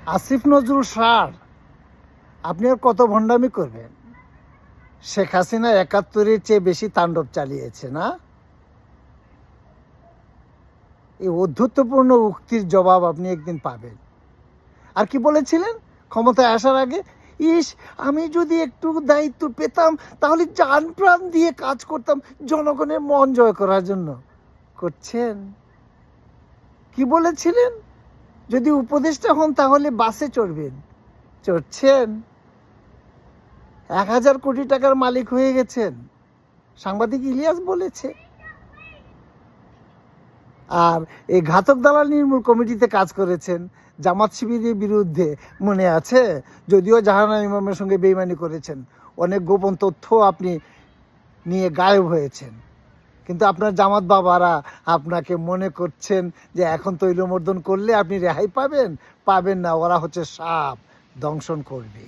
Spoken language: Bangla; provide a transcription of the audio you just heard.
আসিফ নজরুল স্যার, আপনি আর কত ভণ্ডামি করবেন? শেখ হাসিনা ৭১-এর চেয়ে বেশি তাণ্ডব চালিয়েছে না? এই অধ্যত্বপূর্ণ উক্তির জবাব আপনি একদিন পাবেন। আর কি বলেছিলেন ক্ষমতায় আসার আগে? ইস, আমি যদি একটু দায়িত্ব পেতাম তাহলে জান প্রাণ দিয়ে কাজ করতাম জনগণের মন জয় করার জন্য। করছেন? কি বলেছিলেন? যদি উপদেষ্টা হন তাহলে বাসে চড়বেন। চড়ছেন? ১,০০০ কোটি টাকার মালিক হয়ে গেছেন, সাংবাদিক ইলিয়াস বলেছে। আর এই ঘাতক দালাল নির্মূল কমিটিতে কাজ করেছেন জামাত শিবিরের বিরুদ্ধে, মনে আছে? যদিও জাহানারা ইমামের সঙ্গে বেইমানি করেছেন, অনেক গোপন তথ্য আপনি নিয়ে গায়েব হয়েছেন, কিন্তু আপনার জামাত বাবারা আপনাকে মনে করছেন যে এখন তৈলমর্দন করলে আপনি রেহাই পাবেন। পাবেন না, ওরা হচ্ছে সাপ, দংশন করবে।